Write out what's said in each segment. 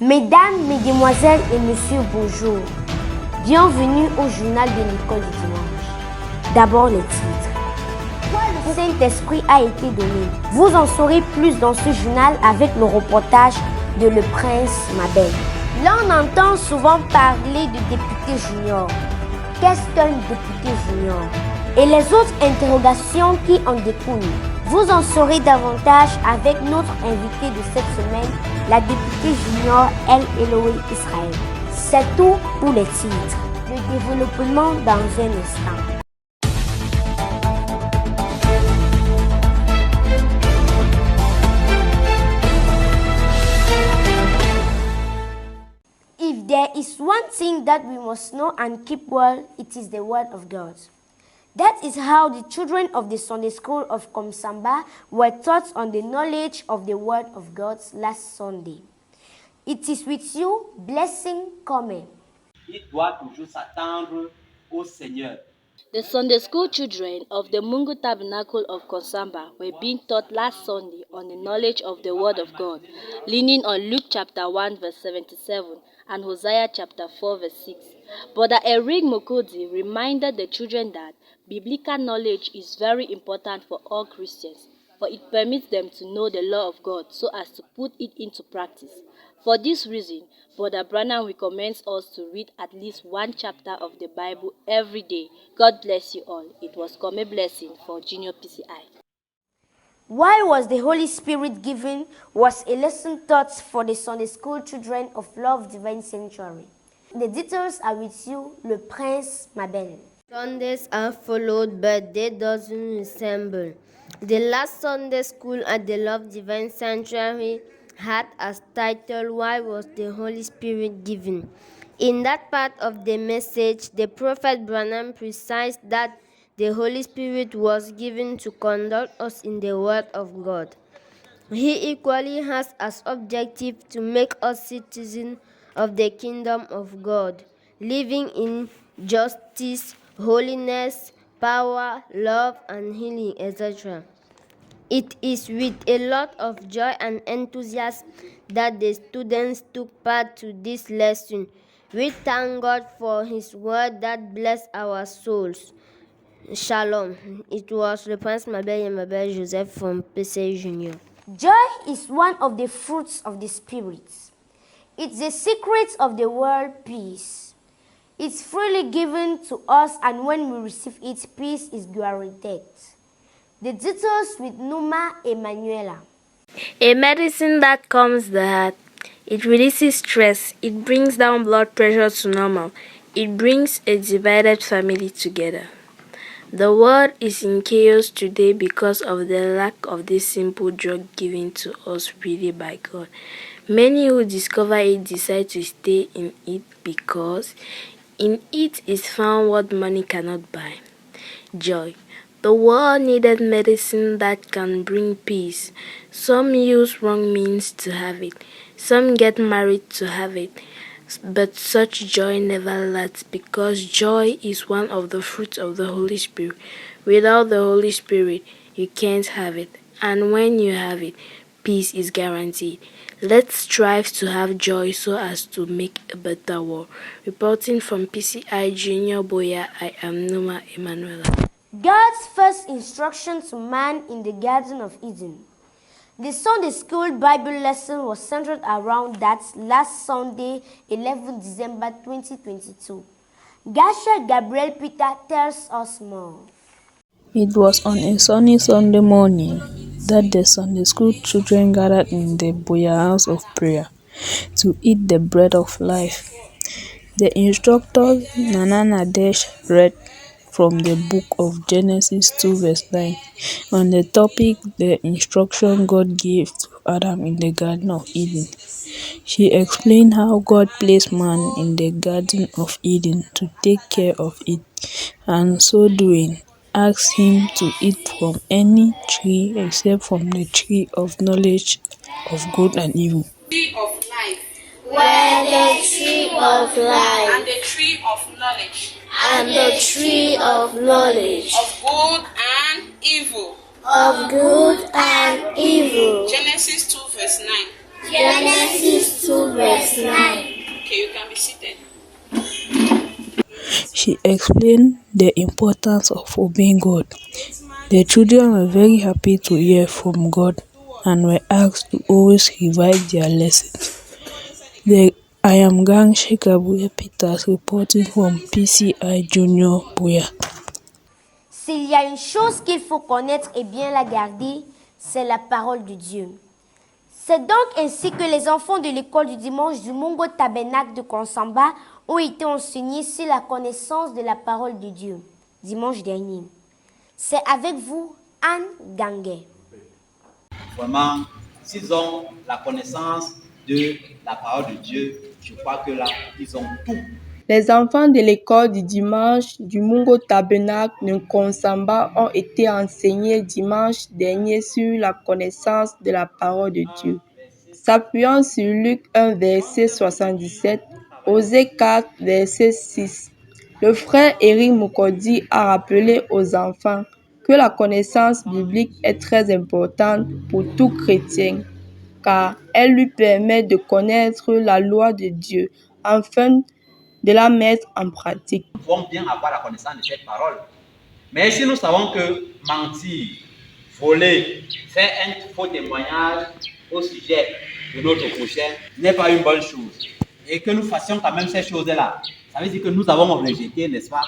Mesdames, Mesdemoiselles et Messieurs, bonjour. Bienvenue au journal de l'école du dimanche. D'abord les titres. Pourquoi le Saint-Esprit a été donné? Vous en saurez plus dans ce journal avec le reportage de Le Prince Mabel. Là, on entend souvent parler de député junior. Qu'est-ce qu'un député junior? Et les autres interrogations qui en découlent. Vous en saurez davantage avec notre invitée de cette semaine, la députée junior El Eloé Israël. C'est tout pour les titres. Le développement dans un instant. If there is one thing that we must know and keep well, it is the Word of God. That is how the children of the Sunday School of Komsamba were taught on the knowledge of the Word of God last Sunday. It is with you, blessing coming. Il doit toujours s'attendre au Seigneur. The Sunday school children of the Mungu Tabernacle of Konsamba were being taught last Sunday on the knowledge of the Word of God, leaning on Luke chapter 1 verse 77 and Hosea chapter 4 verse 6. Brother Eric Mokodi reminded the children that biblical knowledge is very important for all Christians, for it permits them to know the law of God so as to put it into practice. For this reason, Brother Branham recommends us to read at least one chapter of the Bible every day. God bless you all. It was a blessing for Junior PCI. Why was the Holy Spirit given was a lesson taught for the Sunday School children of Love Divine Sanctuary. The details are with you, Le Prince Mabel. Sundays are followed, but they doesn't resemble. The last Sunday school at the Love Divine Sanctuary had as title, Why was the Holy Spirit given? In that part of the message, the Prophet Branham precised that the Holy Spirit was given to conduct us in the Word of God. He equally has as objective to make us citizens of the kingdom of God, living in justice, holiness, power, love, and healing, etc. It is with a lot of joy and enthusiasm that the students took part to this lesson. We thank God for His word that bless our souls. Shalom. It was Le Prince Mabel and Mabel Joseph from PC Junior. Joy is one of the fruits of the Spirit. It's the secret of the world peace. It's freely given to us, and when we receive it, peace is guaranteed. The details with Numa Emanuela. A medicine that calms the heart. It releases stress. It brings down blood pressure to normal. It brings a divided family together. The world is in chaos today because of the lack of this simple drug given to us freely by God. Many who discover it decide to stay in it because in it is found what money cannot buy. Joy. The world needed medicine that can bring peace. Some use wrong means to have it. Some get married to have it. But such joy never lasts because joy is one of the fruits of the Holy Spirit. Without the Holy Spirit, you can't have it. And when you have it, peace is guaranteed. Let's strive to have joy so as to make a better world. Reporting from PCI Junior Boya, I am Numa Emanuela. God's first instruction to man in the Garden of Eden. The Sunday School Bible lesson was centered around that last Sunday, 11 December 2022. Gasha Gabriel Peter tells us more. It was on a sunny Sunday morning that the Sunday school children gathered in the Boya house of prayer to eat the bread of life. The instructor Nana Nadesh read from the book of Genesis 2 verse 9 on the topic the instruction God gave to Adam in the Garden of Eden. She explained how God placed man in the Garden of Eden to take care of it, and so doing, asked him to eat from any tree except from the tree of knowledge of good and evil. Tree of life. Where the tree of life. And the tree of knowledge. And the tree of knowledge. Of good and evil. Of good and evil. Genesis 2 verse 9. Genesis 2 verse 9. Okay, you can be seated. She explained the importance of obeying God. The children were very happy to hear from God and were asked to always revise their lessons. I am Gang Sheikh Abu Peters reporting from PCI Junior Buya. S'il y a une chose qu'il faut connaître et bien la garder, c'est la parole de Dieu. C'est donc ainsi que les enfants de l'école du dimanche du Mungo Tabernacle de Konsamba ont été enseignés sur la connaissance de la parole de Dieu, dimanche dernier. C'est avec vous, Anne Ganguet. Vraiment, s'ils ont la connaissance de la parole de Dieu, je crois que là, ils ont tout. Les enfants de l'école du dimanche du Mungo Tabernacle de Konsamba ont été enseignés dimanche dernier sur la connaissance de la parole de Dieu. S'appuyant sur Luc 1, verset 77, Osée 4, verset 6, le frère Eric Mukodi a rappelé aux enfants que la connaissance biblique est très importante pour tout chrétien, car elle lui permet de connaître la loi de Dieu afin de la mettre en pratique. Nous pouvons bien avoir la connaissance de cette parole. Mais si nous savons que mentir, voler, faire un faux témoignage au sujet de notre prochain n'est pas une bonne chose, et que nous fassions quand même ces choses-là, ça veut dire que nous avons rejeté, n'est-ce pas,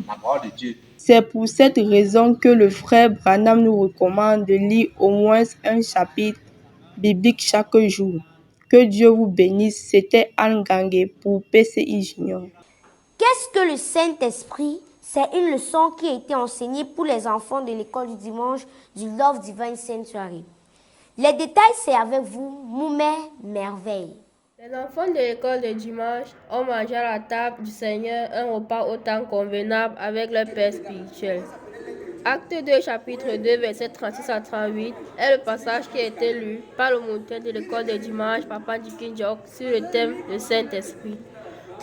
la parole de Dieu. C'est pour cette raison que le frère Branham nous recommande de lire au moins un chapitre biblique chaque jour. Que Dieu vous bénisse. C'était Anne Ganguet pour PCI Junior. Qu'est-ce que le Saint-Esprit? C'est une leçon qui a été enseignée pour les enfants de l'école du dimanche du Love Divine Sanctuary. Les détails, c'est avec vous, Moumé Merveille. Les enfants de l'école de dimanche ont mangé à la table du Seigneur un repas autant convenable avec leur Père spirituel. Acte 2, chapitre 2, versets 36 à 38 est le passage qui a été lu par le moniteur de l'école de dimanche, Papa Dikinjok, sur le thème du Saint-Esprit.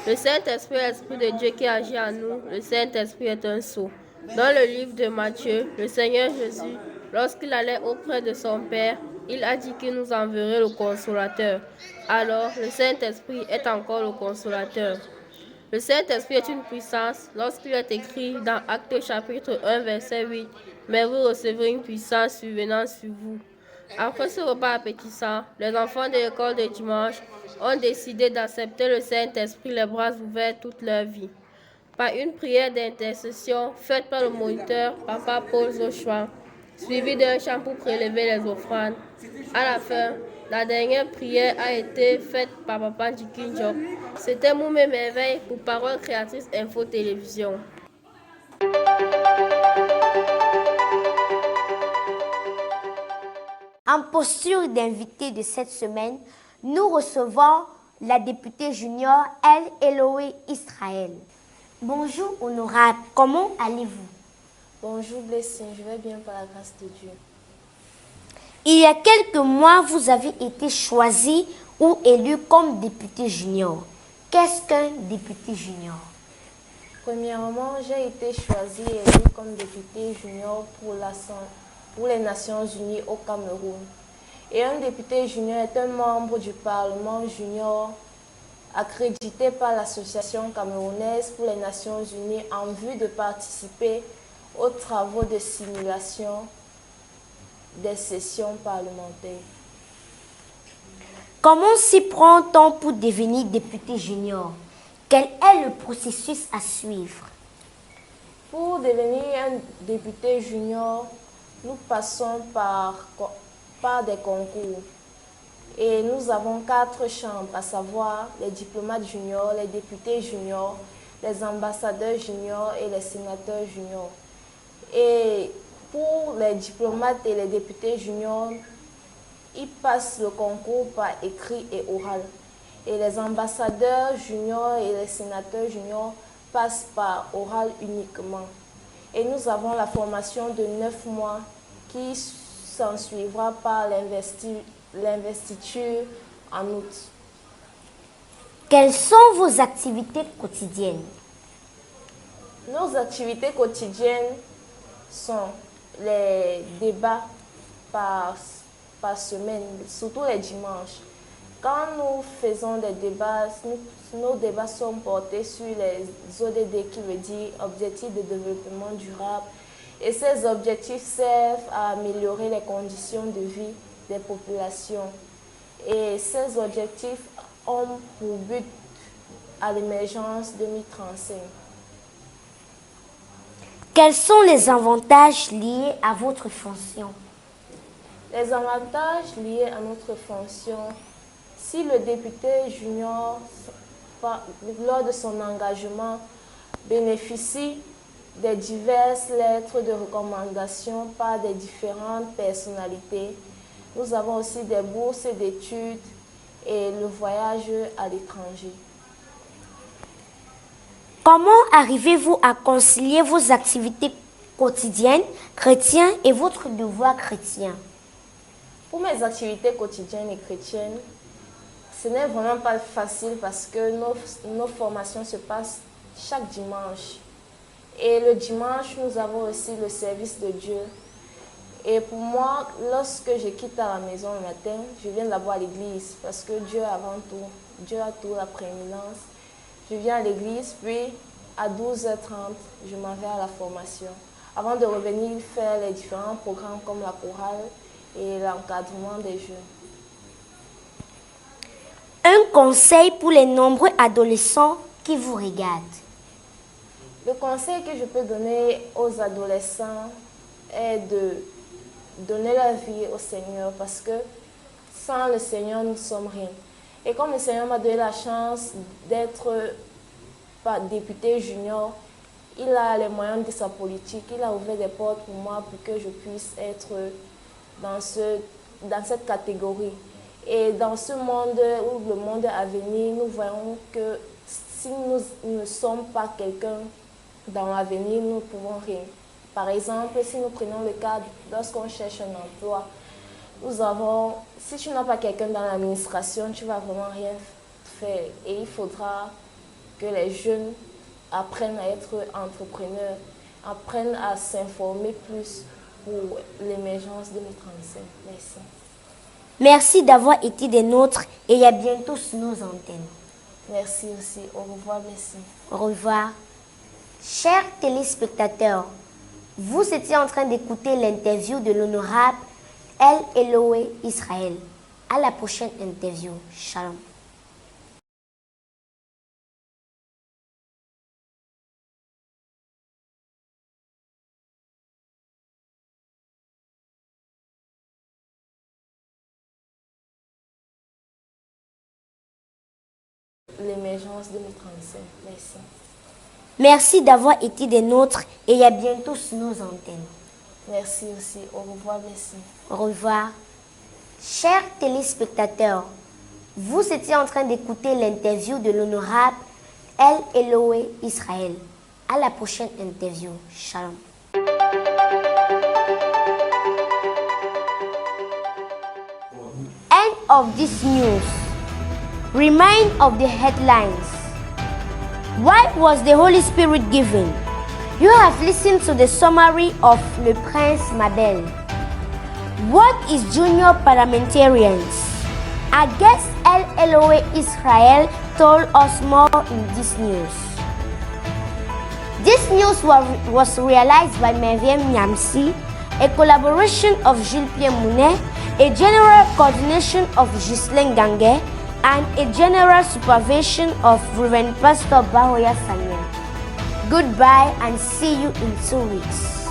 Le Saint-Esprit est l'Esprit de Dieu qui agit en nous. Le Saint-Esprit est un sceau. Dans le livre de Matthieu, le Seigneur Jésus, lorsqu'il allait auprès de son Père, il a dit qu'il nous enverrait le Consolateur. Alors, le Saint-Esprit est encore le Consolateur. Le Saint-Esprit est une puissance lorsqu'il est écrit dans Actes chapitre 1, verset 8, « Mais vous recevrez une puissance survenant sur vous. » Après ce repas appétissant, les enfants de l'école de dimanche ont décidé d'accepter le Saint-Esprit les bras ouverts toute leur vie. Par une prière d'intercession faite par le moniteur Papa Paul Joshua, suivie d'un chant pour prélever les offrandes. À la fin, la dernière prière a été faite par Papa Dikinjok. C'était Moumé Merveille pour Parole Créatrice Info Télévision. En posture d'invité de cette semaine, nous recevons la députée junior El Eloé Israël. Bonjour honorable, comment allez-vous? Bonjour Blessing, je vais bien par la grâce de Dieu. Il y a quelques mois, vous avez été choisi ou élu comme député junior. Qu'est-ce qu'un député junior? Premièrement, j'ai été choisi et élu comme député junior pour les Nations Unies au Cameroun. Et un député junior est un membre du Parlement junior accrédité par l'Association camerounaise pour les Nations Unies en vue de participer aux travaux de simulation des sessions parlementaires. Comment s'y prend-on pour devenir député junior? Quel est le processus à suivre? Pour devenir un député junior, nous passons par des concours. Et nous avons 4 chambres, à savoir les diplomates juniors, les députés juniors, les ambassadeurs juniors et les sénateurs juniors. Et pour les diplomates et les députés juniors, ils passent le concours par écrit et oral. Et les ambassadeurs juniors et les sénateurs juniors passent par oral uniquement. Et nous avons la formation de 9 mois qui s'ensuivra par l'investiture en août. Quelles sont vos activités quotidiennes? Nos activités quotidiennes sont les débats par semaine, surtout les dimanches. Quand nous faisons des débats, nos débats sont portés sur les ODD qui veut dire Objectifs de développement durable. Et ces objectifs servent à améliorer les conditions de vie des populations. Et ces objectifs ont pour but à l'émergence 2035. Quels sont les avantages liés à votre fonction? Les avantages liés à notre fonction, si le député junior, lors de son engagement, bénéficie des diverses lettres de recommandation par des différentes personnalités, nous avons aussi des bourses d'études et le voyage à l'étranger. Comment arrivez-vous à concilier vos activités quotidiennes chrétiennes et votre devoir chrétien? Pour mes activités quotidiennes et chrétiennes, ce n'est vraiment pas facile parce que nos formations se passent chaque dimanche. Et le dimanche, nous avons aussi le service de Dieu. Et pour moi, lorsque je quitte à la maison le matin, je viens d'abord à l'église parce que Dieu avant tout, Dieu a tout la prééminence. Je viens à l'église, puis à 12h30, je m'en vais à la formation. Avant de revenir faire les différents programmes comme la chorale et l'encadrement des jeunes. Un conseil pour les nombreux adolescents qui vous regardent. Le conseil que je peux donner aux adolescents est de donner leur vie au Seigneur parce que sans le Seigneur, nous ne sommes rien. Et comme le Seigneur m'a donné la chance d'être député junior, il a les moyens de sa politique, il a ouvert des portes pour moi pour que je puisse être dans cette catégorie. Et dans ce monde ou le monde à venir, nous voyons que si nous ne sommes pas quelqu'un dans l'avenir, nous ne pouvons rien. Par exemple, si nous prenons le cas lorsqu'on cherche un emploi, si tu n'as pas quelqu'un dans l'administration, tu ne vas vraiment rien faire. Et il faudra que les jeunes apprennent à être entrepreneurs, apprennent à s'informer plus pour l'émergence 2035. Merci. Merci d'avoir été des nôtres et à bientôt sur nos antennes. Merci aussi. Au revoir, merci. Au revoir. Chers téléspectateurs, vous étiez en train d'écouter l'interview de l'honorable El Eloé Israël. À la prochaine interview. Shalom. L'émergence 2035. Merci. Merci d'avoir été des nôtres et à bientôt sur nos antennes. Merci aussi. Au revoir, merci. Au revoir. Chers téléspectateurs, vous étiez en train d'écouter l'interview de l'honorable El Eloé Israël. À la prochaine interview. Shalom. End of this news. Remind of the headlines. Why was the Holy Spirit given? You have listened to the summary of Le Prince Mabel. What is junior parliamentarians? Our guest El Eloé Israël told us more in this news. This news was realized by Meriem Nyamsi, a collaboration of Jules Pierre Mounet, a general coordination of Ghislaine Gangue, and a general supervision of Reverend Pastor Bahoya Samuel. Goodbye and see you in 2 weeks.